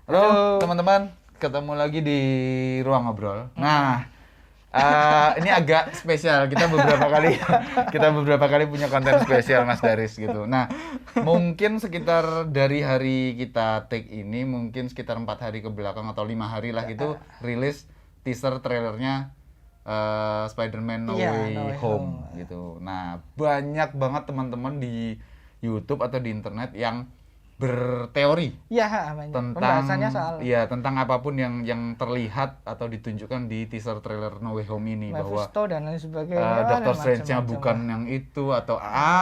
Halo teman-teman, ketemu lagi di Ruang Ngobrol. Nah, ini agak spesial. Kita beberapa kali punya konten spesial Mas Daris gitu. Nah, mungkin sekitar dari hari kita take ini, mungkin sekitar 4 hari ke belakang atau 5 hari lah gitu, rilis teaser trailernya Spider-Man No Way Home gitu. Nah, banyak banget teman-teman di YouTube atau di internet yang berteori tentang apapun yang terlihat atau ditunjukkan di teaser trailer No Way Home ini, Mephisto bahwa dan lain sebagainya, Doctor Strange-nya bukan yang itu atau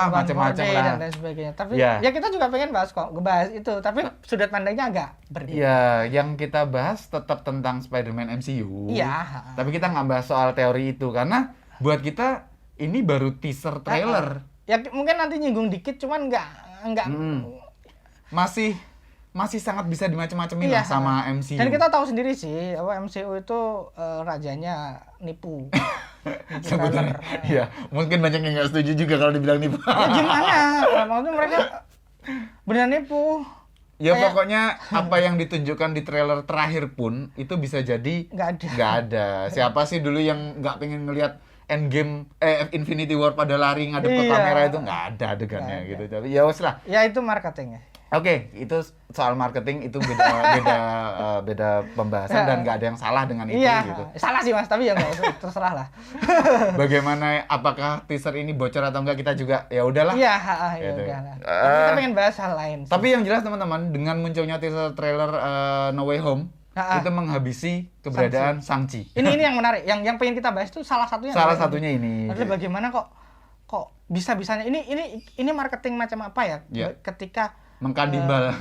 macam-macam lah dan lain sebagainya. Tapi ya kita juga pengen ngebahas itu, tapi sudut pandangnya agak berbeda. Ya, yang kita bahas tetap tentang Spider-Man MCU. Iya. Tapi kita nggak bahas soal teori itu karena buat kita ini baru teaser trailer. Ya mungkin nanti nyinggung dikit, cuman nggak masih sangat bisa dimacem-macemin lah sama MCU. Dan kita tahu sendiri sih, MCU itu rajanya nipu. Sebenarnya, ya mungkin banyak yang nggak setuju juga kalau dibilang nipu. Ya gimana? Maksudnya mereka benar nipu. Ya pokoknya apa yang ditunjukkan di trailer terakhir pun itu bisa jadi nggak ada. Siapa sih dulu yang nggak pengen ngelihat Endgame, Infinity War pada lari ngadep ke kamera itu nggak ada adegannya gitu. Tapi ya wes lah. Ya itu marketingnya. Oke, itu soal marketing itu beda pembahasan dan nggak ada yang salah dengan itu gitu. Salah sih Mas, tapi ya nggak terserah lah. Bagaimana, apakah teaser ini bocor atau enggak, kita juga ya udahlah. Iya, ya udahlah. Kita pengen bahas hal lain. Tapi yang jelas teman-teman, dengan munculnya teaser trailer No Way Home, itu menghabisi keberadaan Shang-Chi. Ini yang menarik, yang pengen kita bahas itu salah satunya ini. Adalah bagaimana kok bisa-bisanya ini marketing macam apa ya? Ketika mengkanibal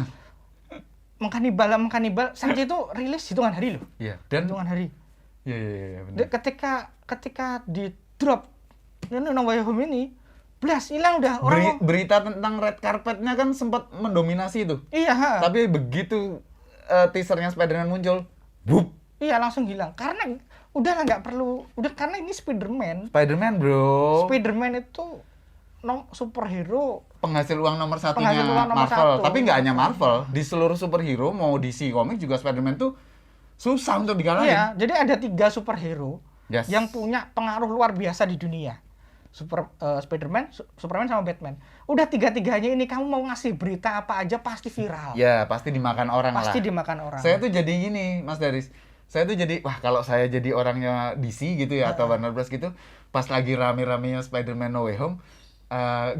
Shang-Chi itu rilis hitungan hari loh. Iya. Dan hitungan hari. Iya benar. Ketika di drop No Way Home ini, blas hilang udah orang. Berita tentang red carpet-nya kan sempat mendominasi itu. Iya. Tapi begitu teasernya Spider-Man muncul, bup. Iya, langsung hilang. Karena udah nggak perlu, karena ini Spider-Man, bro. Spider-Man itu superhero penghasil uang nomor satunya Marvel. Tapi nggak hanya Marvel, di seluruh superhero mau DC Comics juga Spider-Man tuh susah untuk dikalahin. Iya, jadi ada 3 superhero yang punya pengaruh luar biasa di dunia. Spider-Man, Superman sama Batman. Udah 3-tiganya ini kamu mau ngasih berita apa aja pasti viral. Ya, pasti dimakan orang lah. Pasti dimakan orang. Saya tuh jadi gini, Mas Daris. Saya tuh jadi, kalau saya jadi orangnya DC gitu ya, atau Warner Bros gitu, pas lagi rame-ramenya Spider-Man No Way Home,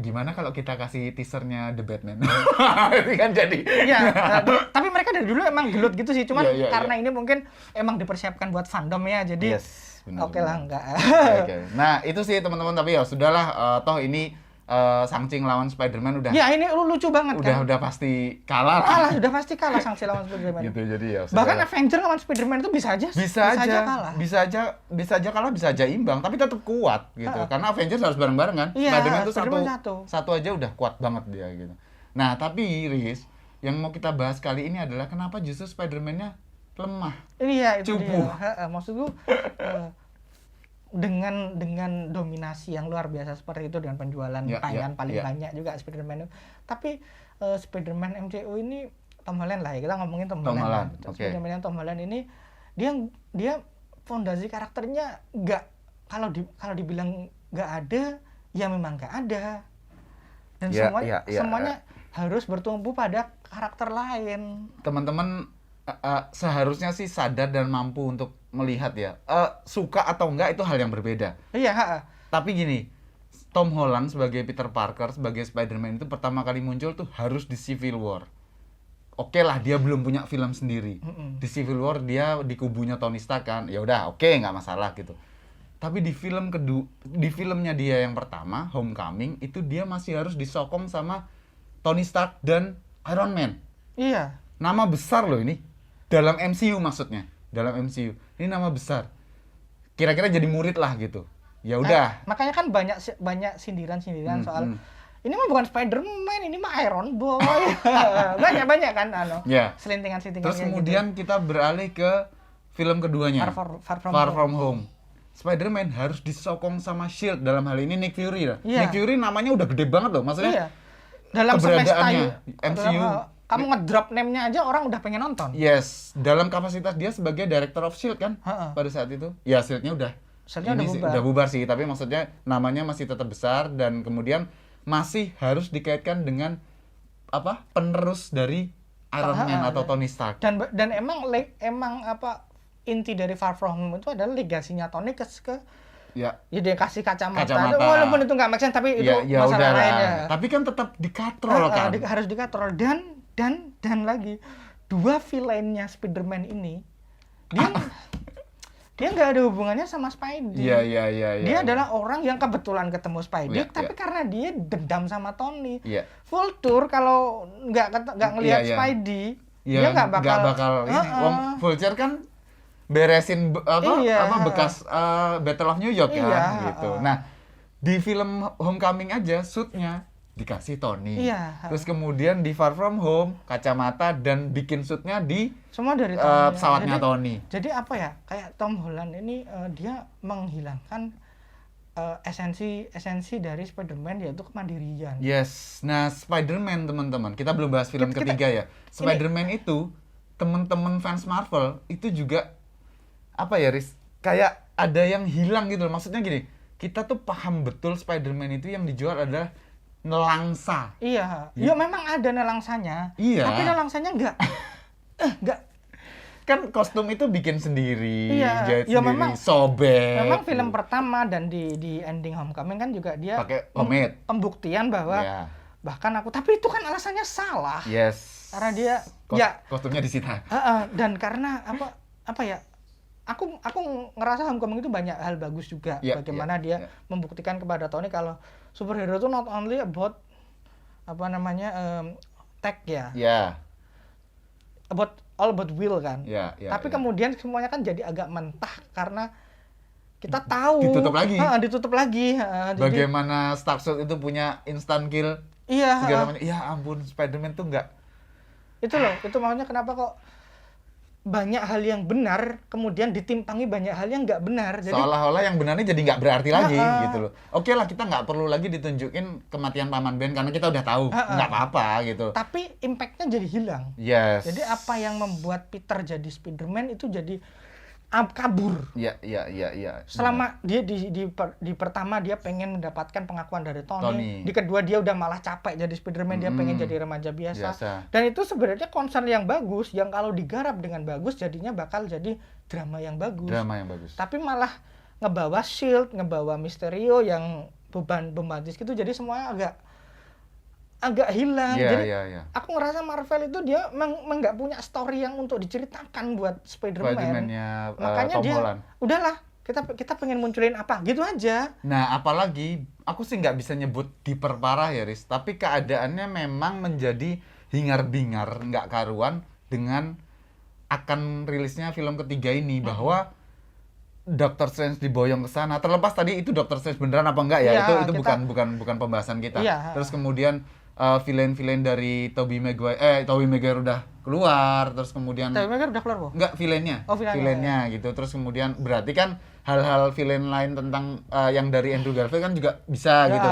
gimana kalau kita kasih teasernya The Batman? Itu kan jadi. Iya, tapi mereka dari dulu emang gelut gitu sih, cuman karena ini mungkin emang dipersiapkan buat fandom ya, jadi oke lah enggak. Okay. Nah, itu sih teman-teman, tapi ya sudahlah, toh ini Shang-Chi lawan Spider-Man udah. Ya, ini lucu banget kan. Udah pasti kalah. Udah pasti kalah Shang-Chi lawan Spider-Man. Gitu, jadi ya. Bahkan Avenger lawan Spider-Man itu bisa aja kalah. Bisa aja kalah, bisa aja imbang, tapi tetap kuat gitu. Karena Avengers harus bareng-bareng kan. Iya, Spider-Man itu satu aja udah kuat banget dia gitu. Nah, tapi Riz, yang mau kita bahas kali ini adalah kenapa justru Spider-Man-nya lemah. Iya, itu cupu. Maksudku dengan dominasi yang luar biasa seperti itu, dengan penjualan paling banyak juga Spider-Man itu. Tapi Spider-Man MCU ini Tom Holland lah ya, kita ngomongin Tom Holland. Spider-Man yang Tom Holland ini dia fondasi karakternya kalau dibilang nggak ada, ya memang nggak ada. Dan semuanya harus bertumpu pada karakter lain. Teman-teman seharusnya sih sadar dan mampu untuk melihat ya, suka atau enggak itu hal yang berbeda. Iya. Tapi gini, Tom Holland sebagai Peter Parker, sebagai Spider-Man itu pertama kali muncul tuh harus di Civil War. Oke lah, dia belum punya film sendiri. Di Civil War dia di kubunya Tony Stark kan, ya udah oke, nggak masalah gitu. Tapi di filmnya dia yang pertama, Homecoming, itu dia masih harus disokong sama Tony Stark dan Iron Man. Iya. Nama besar loh ini. Dalam MCU maksudnya. Dalam MCU. Ini nama besar. Kira-kira jadi murid lah gitu. Ya udah. Makanya kan banyak sindiran soal ini mah bukan Spider-Man, ini mah Iron Boy. banyak kan selintingan-selintingan. Terus kemudian kita beralih ke film keduanya. Far From Home. Spider-Man harus disokong sama SHIELD, dalam hal ini Nick Fury lah. Iya. Nick Fury namanya udah gede banget loh. Maksudnya dalam keberadaannya MCU kamu ngedrop name-nya aja orang udah pengen nonton. Yes, dalam kapasitas dia sebagai Director of S.H.I.E.L.D. kan pada saat itu. Ya S.H.I.E.L.D.-nya udah udah bubar sih, tapi maksudnya namanya masih tetap besar dan kemudian masih harus dikaitkan dengan penerus dari Iron Man atau Tony Stark. Dan emang apa inti dari Far From Home itu adalah legasinya Tony ke ya dia kasih kacamata. Walaupun itu nggak make sense, tapi itu masalah lain ya. Tapi kan tetap dikatrol kan. Harus dikatrol dan lagi dua villainnya Spider-Man ini dia nggak ada hubungannya sama Spidey. Iya. Dia adalah orang yang kebetulan ketemu Spidey, tapi karena dia dendam sama Tony. Vulture kalau nggak ngelihat Spidey, dia nggak bakal ini. Vulture kan beresin bekas Battle of New York kan gitu. Nah, di film Homecoming aja suitnya dikasih Tony. Terus kemudian di Far From Home kacamata dan bikin suitnya di semua dari Tony. Pesawatnya Tony. Jadi apa ya? Kayak Tom Holland ini dia menghilangkan esensi dari Spider-Man, yaitu kemandirian. Yes. Nah, Spider-Man teman-teman, kita belum bahas film ketiga ya. Spider-Man itu teman-teman fans Marvel itu juga Riz? Kayak ada yang hilang gitu loh. Maksudnya gini, kita tuh paham betul Spider-Man itu yang dijual adalah nelangsa. Iya. Ya memang ada nelangsanya. Iya. Tapi nelangsanya enggak. Kan kostum itu bikin sendiri, jahit sendiri, memang, sobek. Memang film pertama dan di ending Homecoming kan juga dia pakai pomade. Pembuktian bahwa bahkan tapi itu kan alasannya salah. Yes. Karena dia kostumnya disita. Dan karena apa ya? Aku ngerasa Homecoming itu banyak hal bagus juga, bagaimana dia membuktikan kepada Tony kalau superhero itu not only about tech all about will kan. Tapi kemudian semuanya kan jadi agak mentah karena kita tahu ditutup lagi. Bagaimana Stark itu punya instant kill. Segala macam. Ya ampun, Spider-Man tuh enggak. Itu makanya kenapa kok banyak hal yang benar kemudian ditimpangi banyak hal yang nggak benar. Jadi seolah-olah yang benarnya jadi nggak berarti lagi gitu loh. Oke lah, kita nggak perlu lagi ditunjukin kematian Paman Ben karena kita udah tahu nggak apa-apa gitu. Tapi impact-nya jadi hilang. Yes. Jadi apa yang membuat Peter jadi Spider-Man itu jadi kabur. Iya. Selama dia di pertama dia pengen mendapatkan pengakuan dari Tony. Di kedua dia udah malah capek jadi Spider-Man, dia pengen jadi remaja biasa. Dan itu sebenarnya concern yang bagus, yang kalau digarap dengan bagus jadinya bakal jadi drama yang bagus. Tapi malah ngebawa S.H.I.E.L.D., ngebawa Mysterio yang beban pematis gitu, jadi semuanya agak hilang. Jadi aku ngerasa Marvel itu dia nggak punya story yang untuk diceritakan buat Spider-Man. Makanya Tom Holland. Udahlah, kita pengen munculin apa gitu aja. Nah, apalagi aku sih nggak bisa nyebut diperparah ya, Riz, tapi keadaannya memang menjadi hingar-bingar, nggak karuan dengan akan rilisnya film ketiga ini, bahwa Doctor Strange diboyong ke sana. Terlepas tadi itu Doctor Strange beneran apa enggak ya, itu bukan pembahasan kita. Terus kemudian villain dari Tobey Maguire udah keluar, terus kemudian Tobey Maguire udah keluar, Enggak, villainnya gitu. Terus kemudian berarti kan hal-hal villain lain tentang yang dari Andrew Garfield kan juga bisa gitu.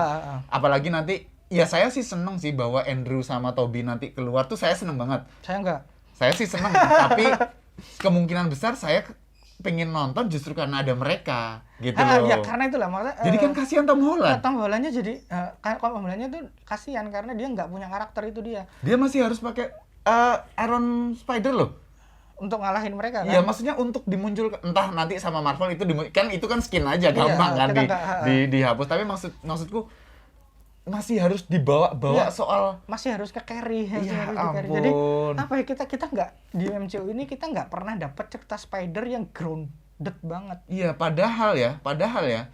Apalagi nanti saya sih seneng sih bahwa Andrew sama Tobey nanti keluar tuh, saya seneng banget. Saya enggak. Saya sih seneng, tapi kemungkinan besar saya pengen nonton justru karena ada mereka gitu loh. Ya karena itulah maksudnya. Jadi kan kasihan Tom Holland. Tom Hollandnya jadi Tom Hollandnya tuh kasihan karena dia nggak punya karakter itu dia. Dia masih harus pakai Iron Spider loh. Untuk ngalahin mereka kan? Iya, maksudnya untuk dimunculkan, entah nanti sama Marvel itu itu kan skin aja gampang kan dihapus. Tapi maksudku masih harus dibawa soal, masih harus ke carry. Ya ampun. Jadi apa ya, kita nggak di MCU ini kita nggak pernah dapat cerita Spider yang grounded banget. Iya, padahal ya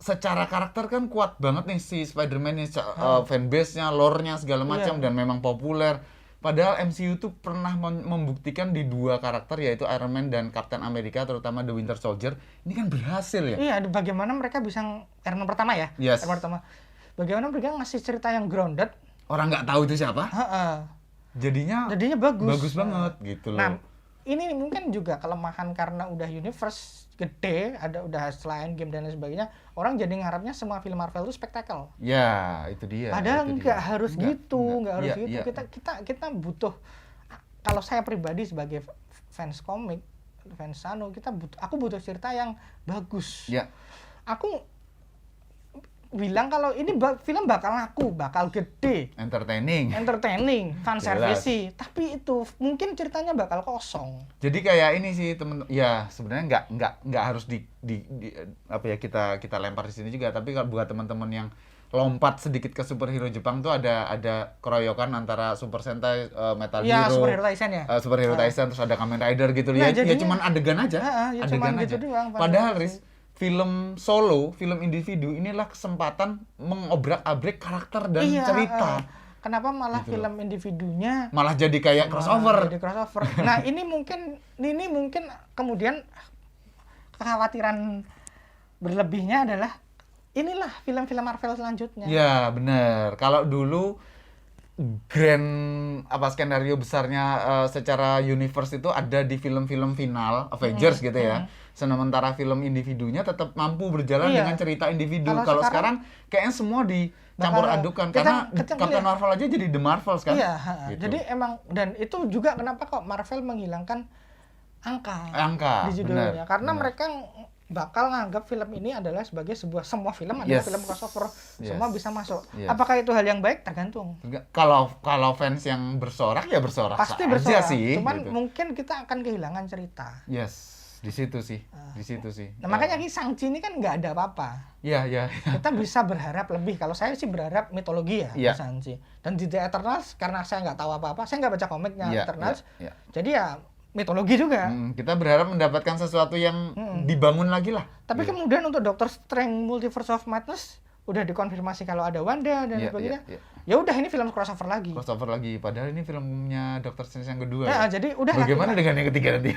secara karakter kan kuat banget nih si Spider-Man ini, fanbase-nya, lore-nya segala macam dan memang populer. Padahal MCU tuh pernah membuktikan di dua karakter, yaitu Iron Man dan Captain America, terutama The Winter Soldier. Ini kan berhasil ya. Iya, bagaimana mereka bisa Iron Man pertama ya? Yes. Iron Man pertama. Bagaimana mereka ngasih cerita yang grounded? Orang nggak tahu itu siapa. Jadinya bagus. Bagus banget gitu loh. Nah, ini mungkin juga kelemahan karena udah universe gede, udah selain game dan lain sebagainya, orang jadi ngarepnya semua film Marvel itu spektakel. Ya, itu dia. Padahal itu nggak dia. harus gitu, nggak harus Iya, gitu. iya. Kita butuh, kalau saya pribadi sebagai fans komik, fans aku butuh cerita yang bagus. Ya. Aku bilang kalau ini film bakal laku, bakal gede, Entertaining, fan service, tapi itu mungkin ceritanya bakal kosong. Jadi kayak ini sih temen, ya sebenarnya nggak harus apa ya kita lempar di sini juga, tapi kalau buat teman-teman yang lompat sedikit ke superhero Jepang tuh ada keroyokan antara Super Sentai, Metal Ya, Hero, Superhero Taisen ya. Superhero Taisen, terus ada Kamen Rider gitu Nah, ya jadinya- cuman adegan aja, ya adegan cuman aja. gitu doang, Padahal Riz, film solo, film individu inilah kesempatan mengobrak-abrik karakter dan cerita. Kenapa malah Gitu film individunya malah jadi kayak crossover. jadi crossover. Nah, ini mungkin kemudian kekhawatiran berlebihnya adalah inilah film-film Marvel selanjutnya. Ya, benar. Kalau dulu skenario besarnya secara universe itu ada di film-film final Avengers gitu ya. Sementara film individunya tetap mampu berjalan dengan cerita individu. Kalau sekarang kayaknya semua dicampur adukan karena Captain Marvel aja jadi The Marvels kan. Iya, gitu. jadi emang, dan itu juga kenapa kok Marvel menghilangkan angka di judulnya. Karena mereka bakal nganggap film ini adalah sebagai semua film adalah film crossover, semua bisa masuk. Apakah itu hal yang baik? Tergantung. Kalau fans yang bersorak ya bersorak pasti aja bersorak. sih. Cuman gitu. mungkin kita akan kehilangan cerita. Yes, di situ sih. Nah, makanya Shang-Chi ini kan nggak ada apa-apa. Iya. Kita bisa berharap lebih. Kalau saya sih berharap mitologi ya Shang-Chi. Dan di The Eternals karena saya nggak tahu apa-apa, saya nggak baca komiknya Eternals. Jadi ya mitologi juga. Kita berharap mendapatkan sesuatu yang dibangun lagi lah. Tapi kemudian untuk Doctor Strange Multiverse of Madness udah dikonfirmasi kalau ada Wanda dan sebagainya. Ya udah, ini film crossover lagi. Padahal ini filmnya Doctor Strange yang kedua. Ya, jadi udah. Bagaimana dengan yang ketiga nanti?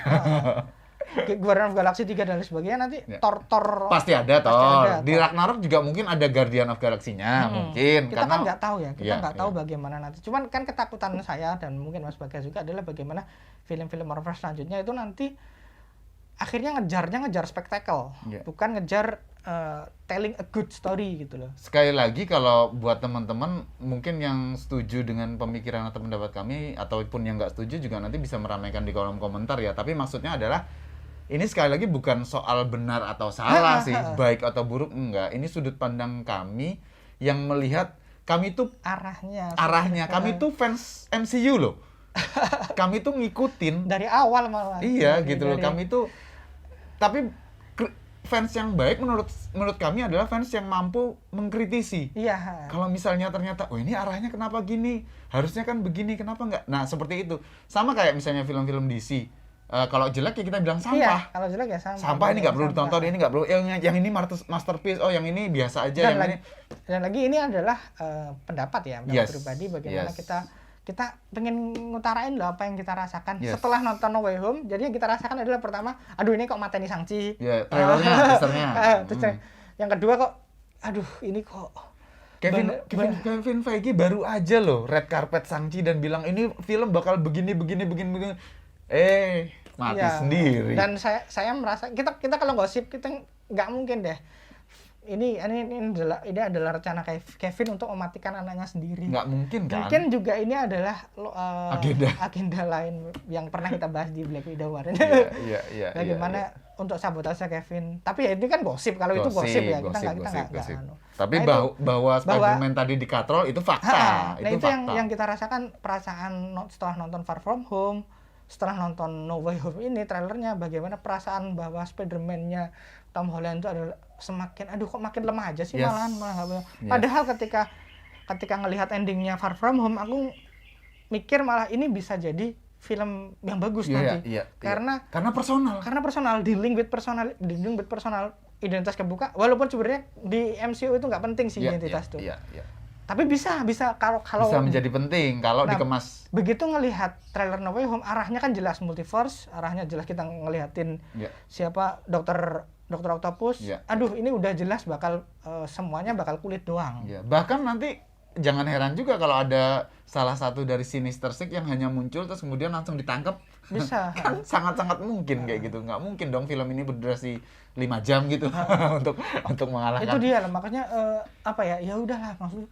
Guardian of Galaxy 3 dan lain sebagainya nanti Thor pasti ada Thor. Di Ragnarok juga mungkin ada Guardian of Galaxy-nya mungkin. Kita kan nggak tahu ya, kita nggak tahu iya. bagaimana nanti. Cuman kan ketakutan saya dan mungkin Mas Bagas juga adalah bagaimana film-film Marvel selanjutnya itu nanti akhirnya ngejar spektakel, bukan ngejar telling a good story gitu loh. Sekali lagi kalau buat teman-teman mungkin yang setuju dengan pemikiran atau pendapat kami ataupun yang nggak setuju juga nanti bisa meramaikan di kolom komentar ya. Tapi maksudnya adalah ini sekali lagi bukan soal benar atau salah sih, baik atau buruk enggak. Ini sudut pandang kami yang melihat kami itu arahnya. Kami tuh fans MCU loh. Kami tuh ngikutin dari awal malah. Iya gitu loh. Kami tuh tapi fans yang baik menurut kami adalah fans yang mampu mengkritisi. Iya. Kalau misalnya ternyata, oh ini arahnya kenapa gini? Harusnya kan begini, kenapa enggak? Nah, seperti itu. Sama kayak misalnya film-film DC. Kalau jelek ya kita bilang sampah. Iya, kalau jelek ya sampah. Sampah ini nggak perlu ditonton, ini nggak perlu. Yang ini masterpiece, oh yang ini biasa aja. Dan lagi ini adalah pendapat ya, pribadi bagaimana kita pengen ngutarain loh apa yang kita rasakan setelah nonton No Way Home. Jadi yang kita rasakan adalah pertama, aduh ini kok mateni Shang-Chi. Ya, trailernya, teasernya. Yang kedua kok, aduh ini kok Kevin Feige baru aja loh red carpet Shang-Chi dan bilang ini film bakal begini. Mati sendiri. Dan saya merasa kita kalau gosip kita nggak mungkin deh. Ini adalah rencana Kevin untuk mematikan anaknya sendiri. Nggak mungkin kan? Mungkin juga ini adalah agenda lain yang pernah kita bahas di Black Widow kemarin. Iya. Bagaimana untuk sabotase Kevin. Tapi ya ini kan gosip. Kalau itu gosip ya kita nggak. Tapi bahwa Spider-Man tadi dikatrol itu fakta. Itu yang kita rasakan, perasaan setelah nonton Far From Home, setelah nonton No Way Home ini trailernya, bagaimana perasaan bahwa Spider-Man-nya Tom Holland itu adalah semakin kok makin lemah aja sih malah padahal ketika ngelihat endingnya Far From Home aku mikir malah ini bisa jadi film yang bagus nanti. Karena personal, dealing with personal identitas kebuka, walaupun sebenarnya di MCU itu nggak penting sih identitas tuh. Tapi bisa kalau bisa menjadi penting kalau dikemas. Begitu ngelihat trailer No Way Home, arahnya kan jelas multiverse, arahnya jelas kita ngelihatin siapa Dr. Octopus. Aduh, ini udah jelas bakal semuanya bakal kulit doang. Bahkan nanti jangan heran juga kalau ada salah satu dari Sinister Six yang hanya muncul terus kemudian langsung ditangkap. Bisa. Kan sangat-sangat mungkin kayak gitu. Nggak mungkin dong film ini berdurasi 5 jam gitu untuk mengalahkan. Itu dia lah, makanya apa ya? Ya udahlah, maksud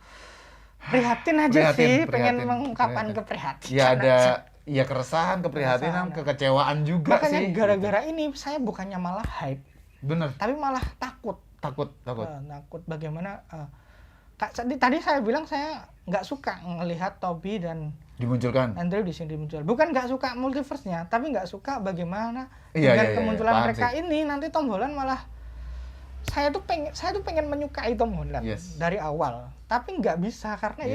prihatin aja sih, pengen mengungkapkan keprihatinan. Ya ada ya keresahan, keprihatinan, kekecewaan juga makanya sih. Makanya gara-gara ini saya bukannya malah hype. Bener. Tapi malah takut. Takut. Takut bagaimana tadi saya bilang saya nggak suka ngelihat Tobey dan dimunculkan Andrew di sini dimuncul. Bukan nggak suka multiverse-nya, tapi nggak suka bagaimana dengan kemunculan mereka ini nanti Tom Holland malah saya tuh pengen menyukai Tom Holland dari awal, tapi nggak bisa karena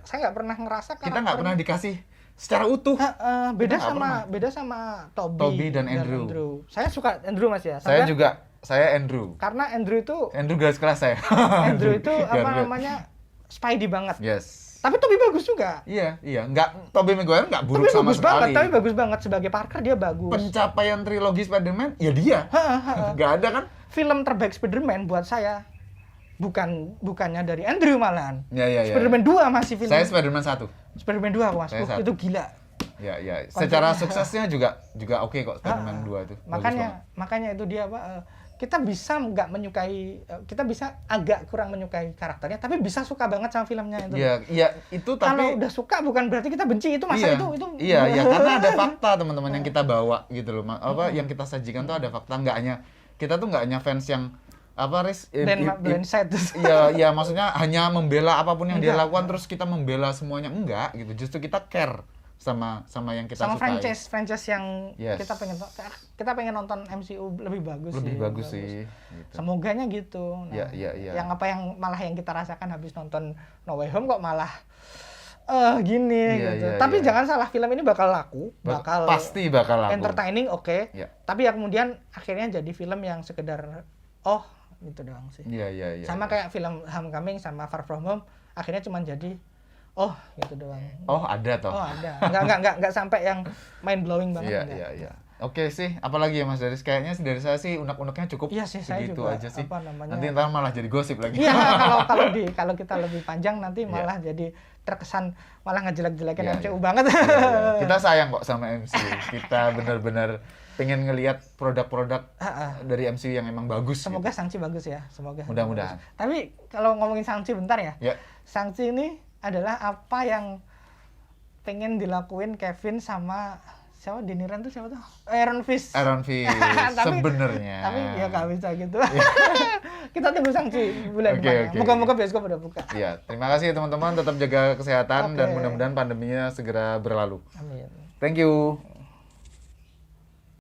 saya nggak pernah ngerasa kita nggak pernah dikasih secara utuh. Beda sama Tobey dan Andrew. Saya suka Andrew Mas ya. Saya Andrew. Karena Andrew garis kelas saya. Andrew itu apa namanya? Spidey banget. Yes. Tapi Tobey bagus juga. Iya. Tobey Maguire nggak buruk sama sekali. Tapi bagus banget sebagai Parker dia bagus. Pencapaian trilogi Spider-Man ya dia. Nggak ada kan? Film terbaik Spider-Man buat saya bukannya dari Andrew malahan. Iya. Spider-Man 2 masih film. Saya Spider-Man 1. Spider-Man 2 aku masuk. Itu gila. Ya. Secara suksesnya juga oke kok Spider-Man 2 itu. Makanya itu dia kita bisa nggak menyukai, kita bisa agak kurang menyukai karakternya, tapi bisa suka banget sama filmnya itu. Iya itu. Tapi kalau udah suka bukan berarti kita benci itu masa itu. Iya karena ada fakta teman-teman yang kita bawa gitu loh. Yang kita sajikan tuh ada fakta, kita tuh nggak hanya fans yang blindsided. Iya maksudnya hanya membela apapun yang dia lakukan terus kita membela semuanya, enggak gitu. Justru kita care sama yang kita sukai. Sama franchise yang kita pengen nonton MCU lebih bagus sih. Gitu. Semoganya gitu. Iya. Yang yang kita rasakan habis nonton No Way Home kok malah gini gitu. Tapi jangan salah, film ini bakal laku, pasti bakal laku. Entertaining oke. Tapi ya kemudian akhirnya jadi film yang sekedar gitu doang sih. Iya. Sama kayak film Homecoming sama Far From Home akhirnya cuma jadi gitu doang. Ada toh. Ada. Enggak sampai yang mind blowing banget. Iya. Oke sih, apalagi ya Mas Daris? Kayaknya dari saya sih unek-uneknya cukup. Iya sih, saya juga aja sih. Nanti ntar malah jadi gosip lagi. Iya, kalau kita lebih panjang nanti malah jadi terkesan malah ngejelek-jelekin MCU banget. Iya. Kita sayang kok sama MCU. Kita benar-benar pengen ngelihat produk-produk dari MCU yang emang bagus. Semoga Shang-Chi bagus ya, Mudah-mudahan. Tapi kalau ngomongin Shang-Chi bentar ya. Shang-Chi ini adalah apa yang pengen dilakuin Kevin sama siapa, Diniran tuh siapa tuh? Iron Fist sebenarnya. Tapi ya nggak bisa gitu. Kita tunggu Shang-Chi bulan depan. Moga-moga bioskop udah buka. Iya, terima kasih teman-teman, tetap jaga kesehatan dan mudah-mudahan pandeminya segera berlalu. Amin. Thank you.